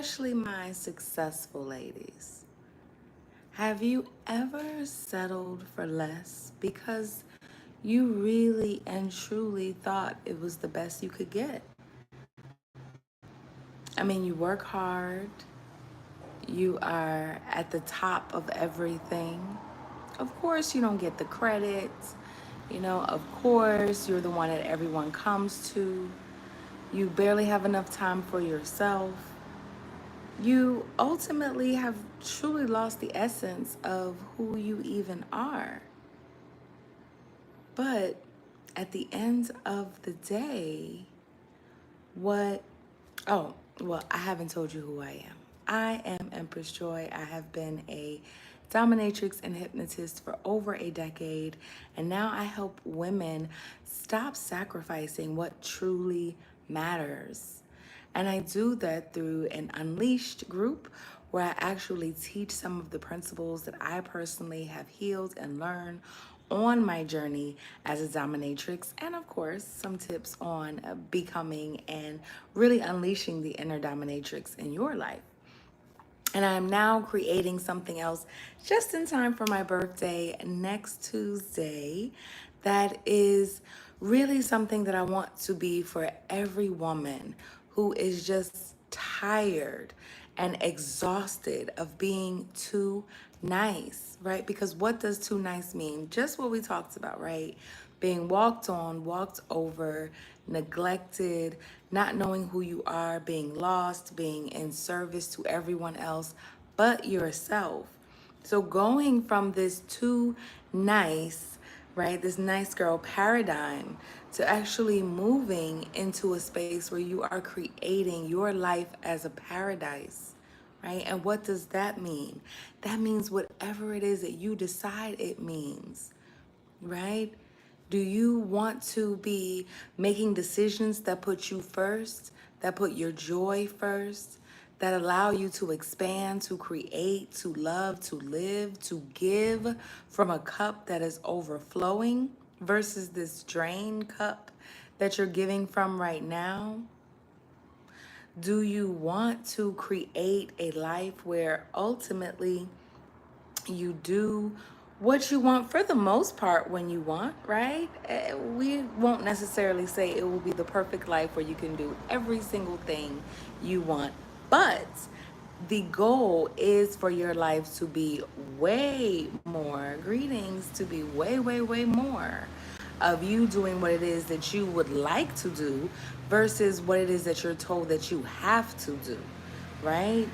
especially my successful ladies, have you ever settled for less because you really and truly thought it was the best you could get? I mean, you work hard, you are at the top of everything. Of course, you don't get the credit. Of course, you're the one that everyone comes to. You barely have enough time for yourself. You ultimately have truly lost the essence of who you even are. But at the end of the day, what, oh, well, I haven't told you who I am. I am Empress Joy. I have been a dominatrix and hypnotist for over a decade, and now I help women stop sacrificing what truly matters. And I do that through an Unleashed group where I actually teach some of the principles that I personally have healed and learned on my journey as a dominatrix, and of course, some tips on becoming and really unleashing the inner dominatrix in your life. And I'm now creating something else just in time for my birthday next Tuesday that is really something that I want to be for every woman who is just tired and exhausted of being too nice, right? Because what does too nice mean? Just what we talked about, right? Being walked on, walked over, neglected, not knowing who you are, being lost, being in service to everyone else but yourself. So going from this too nice, right, this nice girl paradigm to actually moving into a space where you are creating your life as a paradise, right? And what does that mean? That means whatever it is that you decide it means, right? Do you want to be making decisions that put you first, that put your joy first, that allow you to expand, to create, to love, to live, to give from a cup that is overflowing versus this drained cup that you're giving from right now? Do you want to create a life where ultimately you do what you want for the most part when you want, right? We won't necessarily say it will be the perfect life where you can do every single thing you want, but the goal is for your life to be way more, greetings, to be way, way, way more of you doing what it is that you would like to do versus what it is that you're told that you have to do, right?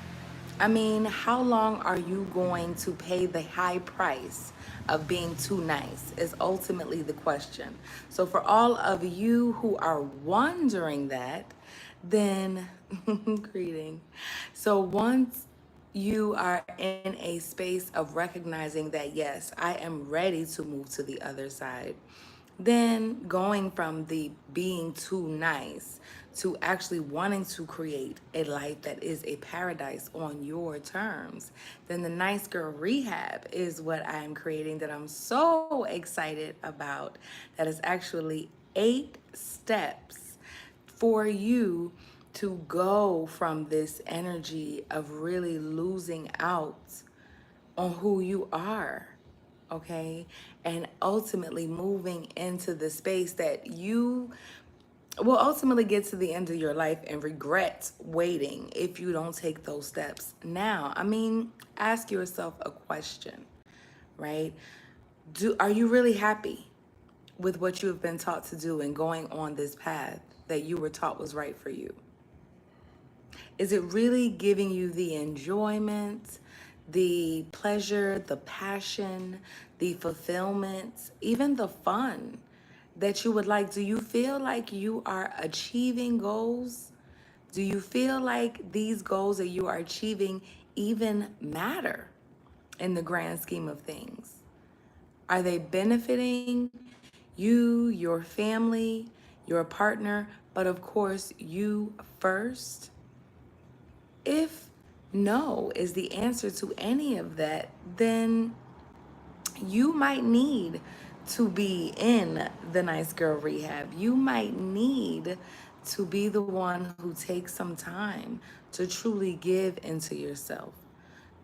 I mean, how long are you going to pay the high price of being too nice is ultimately the question. So for all of you who are wondering that, then greeting. So once you are in a space of recognizing that, yes, I am ready to move to the other side, then going from the being too nice to actually wanting to create a life that is a paradise on your terms, then the Nice Girl Rehab is what I am creating that I'm so excited about. That is actually 8 steps for you to go from this energy of really losing out on who you are, okay? And ultimately moving into the space that you will ultimately get to the end of your life and regret waiting if you don't take those steps now. I mean, ask yourself a question, right? Are you really happy with what you have been taught to do and going on this path that you were taught was right for you? Is it really giving you the enjoyment, the pleasure, the passion, the fulfillment, even the fun that you would like? Do you feel like you are achieving goals? Do you feel like these goals that you are achieving even matter in the grand scheme of things? Are they benefiting you, your family, your partner, but of course, you first? If no is the answer to any of that, then you might need to be in the Nice Girl Rehab. You might need to be the one who takes some time to truly give into yourself,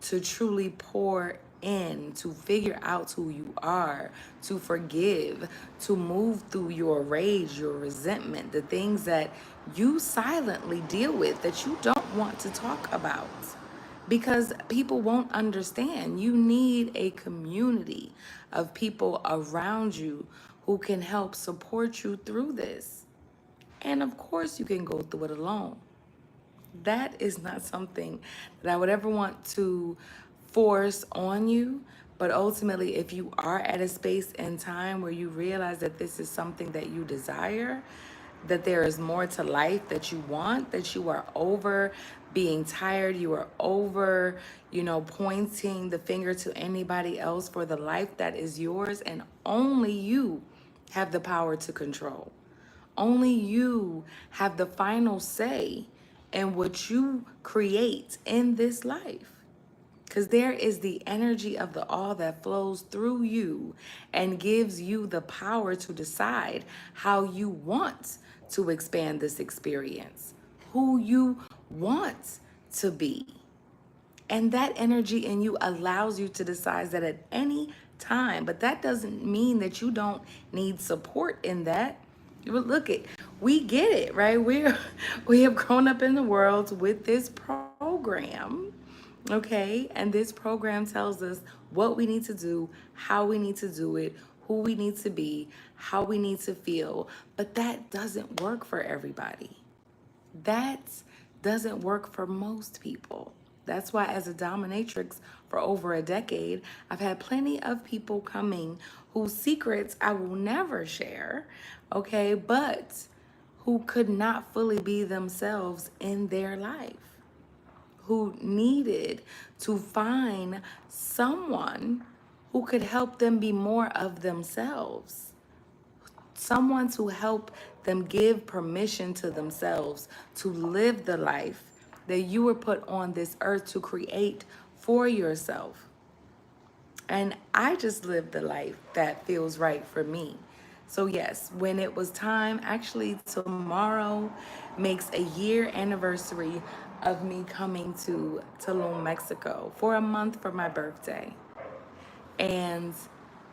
to truly pour in, to figure out who you are, to forgive, to move through your rage, your resentment, the things that you silently deal with that you don't want to talk about because people won't understand. You need a community of people around you who can help support you through this. And of course, you can go through it alone. That is not something that I would ever want to force on you. But ultimately, if you are at a space and time where you realize that this is something that you desire, that there is more to life that you want, that you are over being tired, you are over, pointing the finger to anybody else for the life that is yours and only you have the power to control. Only you have the final say in what you create in this life. Because there is the energy of the all that flows through you and gives you the power to decide how you want to expand this experience, who you want to be. And that energy in you allows you to decide that at any time. But that doesn't mean that you don't need support in that. But look it, we get it, right? We have grown up in the world with this program, okay? And this program tells us what we need to do, how we need to do it, who we need to be, how we need to feel. But that doesn't work for everybody. That doesn't work for most people. That's why, as a dominatrix for over a decade, I've had plenty of people coming whose secrets I will never share, okay, but who could not fully be themselves in their life, who needed to find someone who could help them be more of themselves, someone to help them give permission to themselves to live the life that you were put on this earth to create for yourself. And I just lived the life that feels right for me. So yes, when it was time, actually tomorrow makes a year anniversary of me coming to Tulum, Mexico for a month for my birthday. And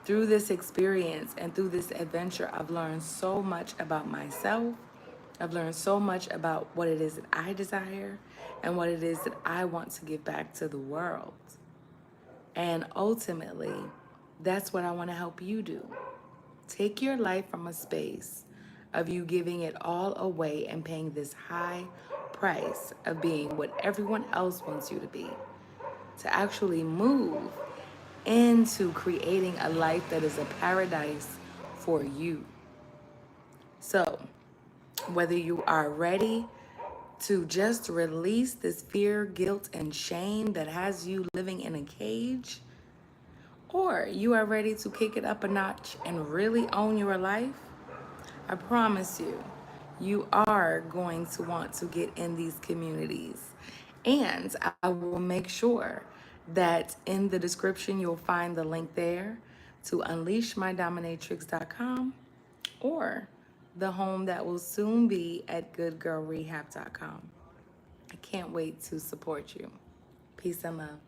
through this experience and through this adventure, I've learned so much about myself. I've learned so much about what it is that I desire and what it is that I want to give back to the world. And ultimately, that's what I want to help you do. Take your life from a space of you giving it all away and paying this high price of being what everyone else wants you to be, to actually move into creating a life that is a paradise for you. So, whether you are ready to just release this fear, guilt, and shame that has you living in a cage, or you are ready to kick it up a notch and really own your life, I promise you, you are going to want to get in these communities. And I will make sure that in the description you'll find the link there to unleashmydominatrix.com or the home that will soon be at goodgirlrehab.com. I can't wait to support you. Peace and love.